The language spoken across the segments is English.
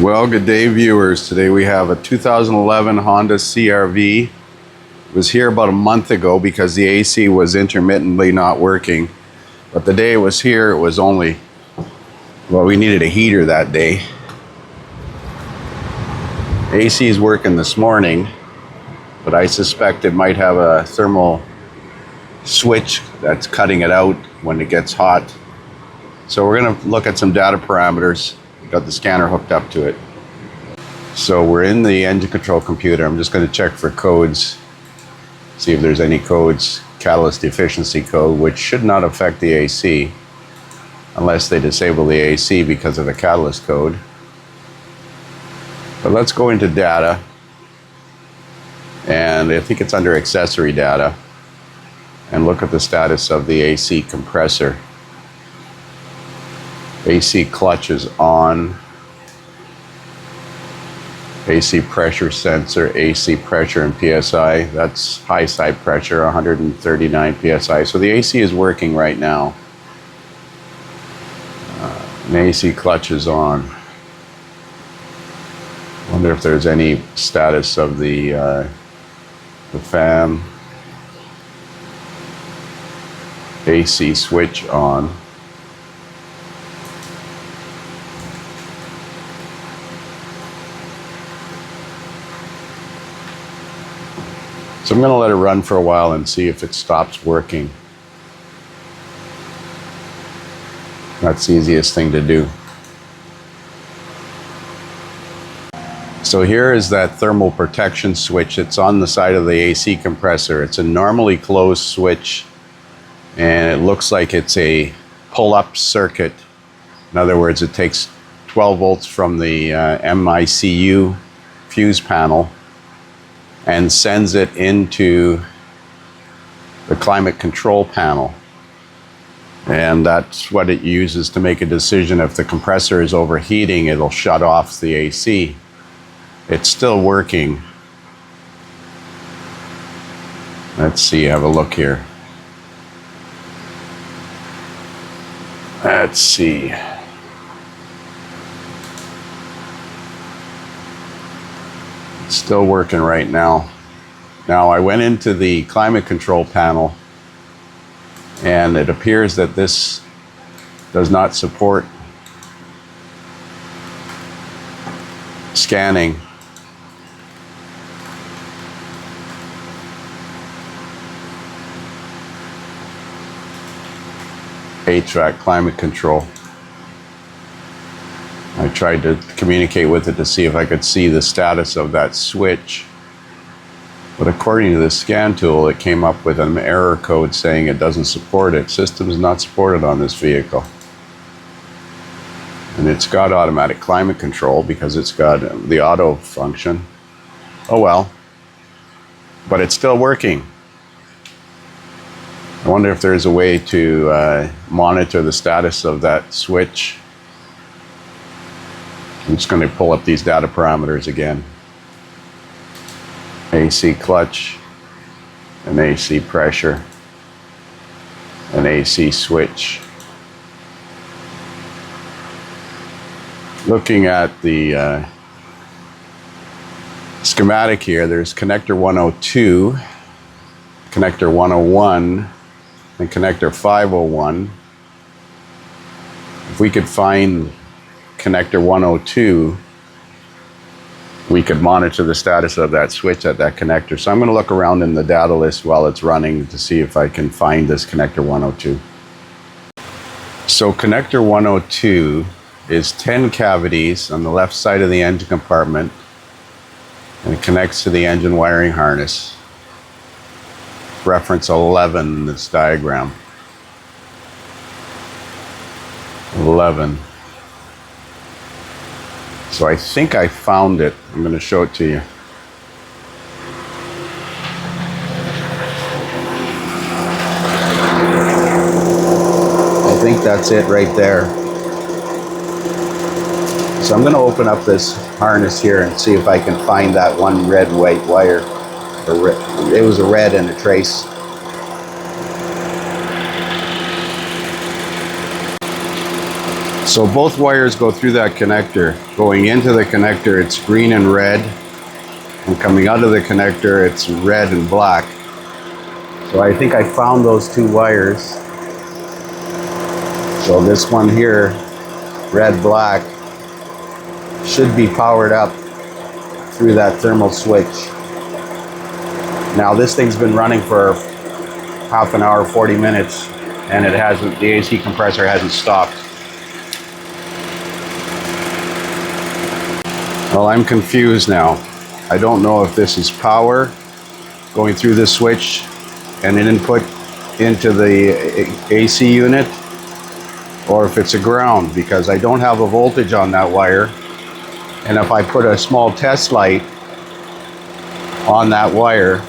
Well, good day, viewers. Today we have a 2011 Honda CR-V. It was here about a month ago because the AC was intermittently not working. But the day it was here, it was only, well, we needed a heater that day. AC is working this morning, but I suspect it might have a thermal switch that's cutting it out when it gets hot. So we're going to look at some data parameters. Got the scanner hooked up to it. So we're in the engine control computer. I'm just going to check for codes, see if there's any codes, catalyst efficiency code, which should not affect the AC unless they disable the AC because of the catalyst code. But let's go into data, and I think it's under accessory data, and look at the status of the AC compressor. AC clutch is on. AC pressure sensor, AC pressure and PSI. That's high side pressure, 139 PSI. So the AC is working right now. And AC clutch is on. Wonder if there's any status of the fan. AC switch on. So I'm going to let it run for a while and see if it stops working. That's the easiest thing to do. So here is that thermal protection switch. It's on the side of the AC compressor. It's a normally closed switch, and it looks like it's a pull-up circuit. In other words, it takes 12 volts from the MICU fuse panel and sends it into the climate control panel. And that's what it uses to make a decision. If the compressor is overheating, it'll shut off the AC. It's still working. Let's see, have a look here. Let's see. It's still working right now. Now I went into the climate control panel, and it appears that this does not support scanning. HVAC climate control. I tried to communicate with it to see if I could see the status of that switch. But according to the scan tool, it came up with an error code saying it doesn't support it. System is not supported on this vehicle. And it's got automatic climate control because it's got the auto function. Oh well. But it's still working. I wonder if there's a way to monitor the status of that switch. I'm just going to pull up these data parameters again. AC clutch, an AC pressure, an AC switch. Looking at the schematic here, there's connector 102, connector 101, and connector 501. If we could find connector 102, we could monitor the status of that switch at that connector. So I'm going to look around in the data list while it's running to see if I can find this connector 102. So connector 102 is 10 cavities on the left side of the engine compartment, and it connects to the engine wiring harness. Reference 11 in this diagram. 11. So I think I found it. I'm going to show it to you. I think that's it right there. So I'm going to open up this harness here and see if I can find that one red-white wire. It was a red and a trace. So both wires go through that connector. Going into the connector, it's green and red. And coming out of the connector, it's red and black. So I think I found those two wires. So this one here, red, black, should be powered up through that thermal switch. Now this thing's been running for half an hour, 40 minutes, and it hasn't, the AC compressor hasn't stopped. Well, I'm confused now. I don't know if this is power going through this switch and an input into the AC unit, or if it's a ground, because I don't have a voltage on that wire. And if I put a small test light on that wire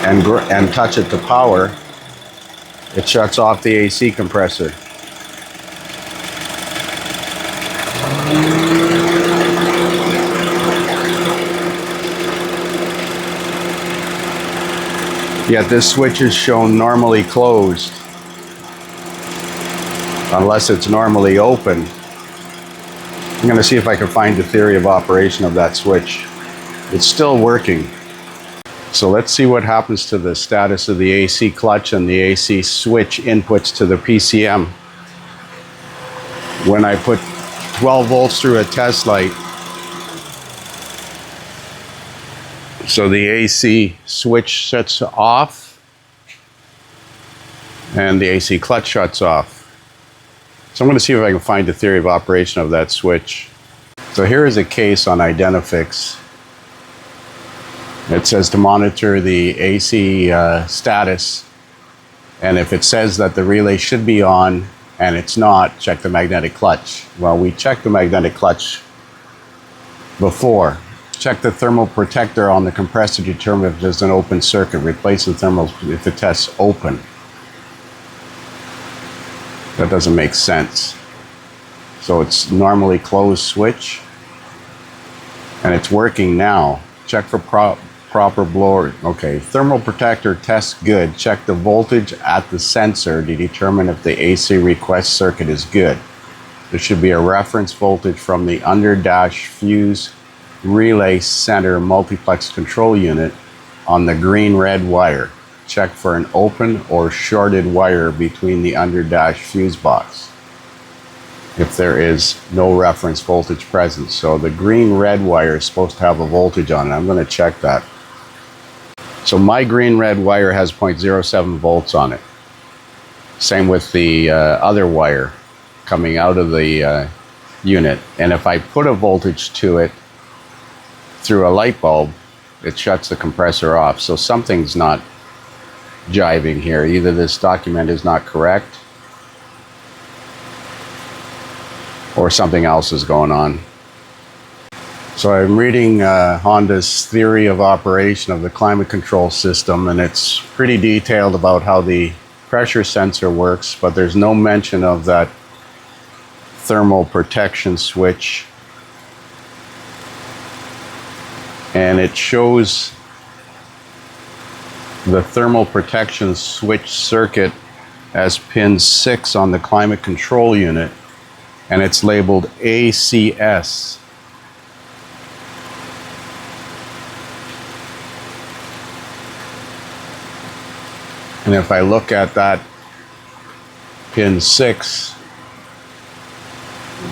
and touch it to power, it shuts off the AC compressor. Yet this switch is shown normally closed, unless it's normally open. I'm going to see if I can find the theory of operation of that switch. It's still working. So let's see what happens to the status of the AC clutch and the AC switch inputs to the PCM when I put 12 volts through a test light. So the AC switch shuts off and the AC clutch shuts off. So I'm going to see if I can find the theory of operation of that switch. So here is a case on Identifix. It says to monitor the AC status, and if it says that the relay should be on and it's not, check the magnetic clutch. Well, we checked the magnetic clutch before. Check the thermal protector on the compressor to determine if there's an open circuit. Replace the thermal if the test's open. That doesn't make sense. So it's normally closed switch, and it's working now. Check for proper blower. Okay, thermal protector tests good. Check the voltage at the sensor to determine if the AC request circuit is good. There should be a reference voltage from the under-dash fuse relay center multiplex control unit on the green-red wire. Check for an open or shorted wire between the under-dash fuse box if there is no reference voltage present. So the green-red wire is supposed to have a voltage on it. I'm going to check that. So my green-red wire has 0.07 volts on it. Same with the other wire coming out of the unit. And if I put a voltage to it through a light bulb, it shuts the compressor off. So something's not jiving here. Either this document is not correct or something else is going on. So I'm reading Honda's theory of operation of the climate control system, and it's pretty detailed about how the pressure sensor works, but there's no mention of that thermal protection switch. And it shows the thermal protection switch circuit as pin 6 on the climate control unit, and it's labeled ACS. And if I look at that pin 6,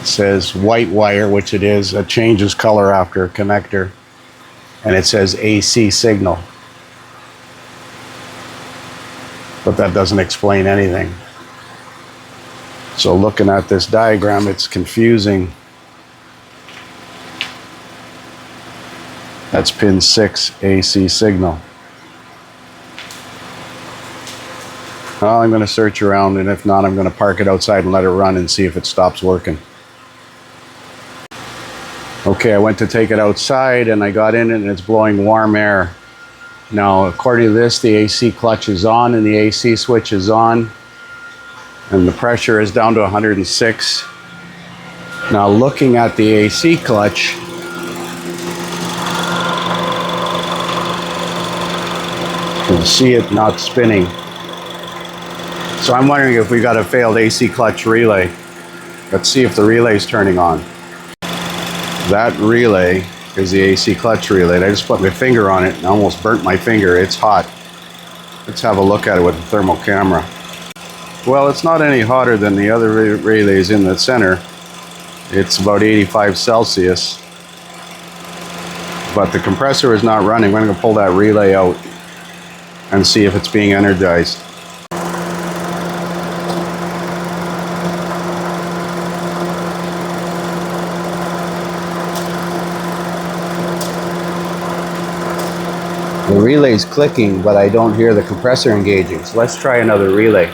it says white wire, which it is. It changes color after a connector, and it says AC signal. But that doesn't explain anything. So looking at this diagram, it's confusing. That's pin 6, AC signal. Well, I'm going to search around, and if not, I'm going to park it outside and let it run and see if it stops working. Okay, I went to take it outside, and I got in it, and it's blowing warm air. Now, according to this, the AC clutch is on and the AC switch is on, and the pressure is down to 106. Now, looking at the AC clutch, you can see it not spinning. So I'm wondering if we got a failed AC clutch relay. Let's see if the relay is turning on. That relay is the AC clutch relay. I just put my finger on it and almost burnt my finger. It's hot. Let's have a look at it with a thermal camera. Well, it's not any hotter than the other relays in the center. It's about 85 Celsius. But the compressor is not running. I'm going to pull that relay out and see if it's being energized. The relay's clicking, but I don't hear the compressor engaging. So let's try another relay.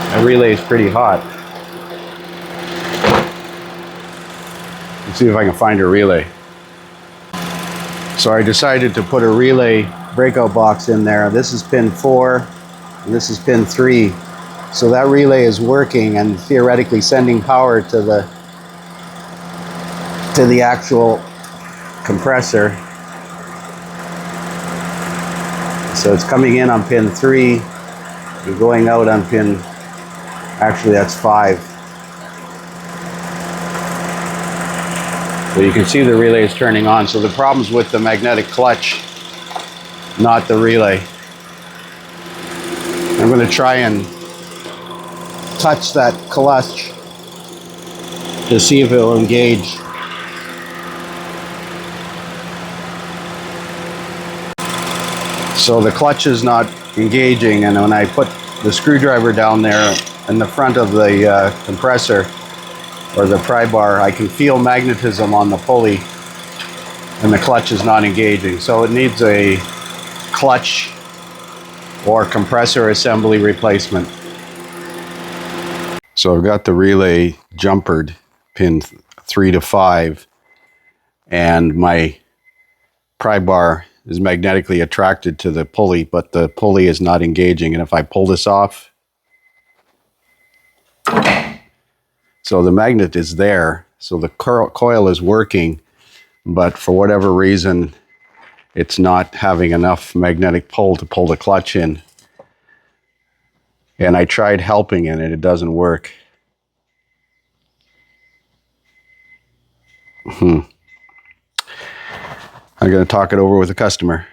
That relay is pretty hot. Let's see if I can find a relay. So I decided to put a relay breakout box in there. This is pin 4, and this is pin 3. So that relay is working and theoretically sending power to the actual compressor. So it's coming in on pin 3 and going out on pin, actually that's 5. So you can see the relay is turning on. So the problem's with the magnetic clutch, not the relay. I'm going to try and touch that clutch to see if it will engage. So the clutch is not engaging, and when I put the screwdriver down there in the front of the compressor or the pry bar, I can feel magnetism on the pulley, and the clutch is not engaging. So it needs a clutch or compressor assembly replacement. So I've got the relay jumpered, pin 3 to 5, and my pry bar is magnetically attracted to the pulley, but the pulley is not engaging. And if I pull this off, so the magnet is there, so the coil is working, but for whatever reason, it's not having enough magnetic pull to pull the clutch in. And I tried helping it, and it doesn't work. I'm going to talk it over with the customer.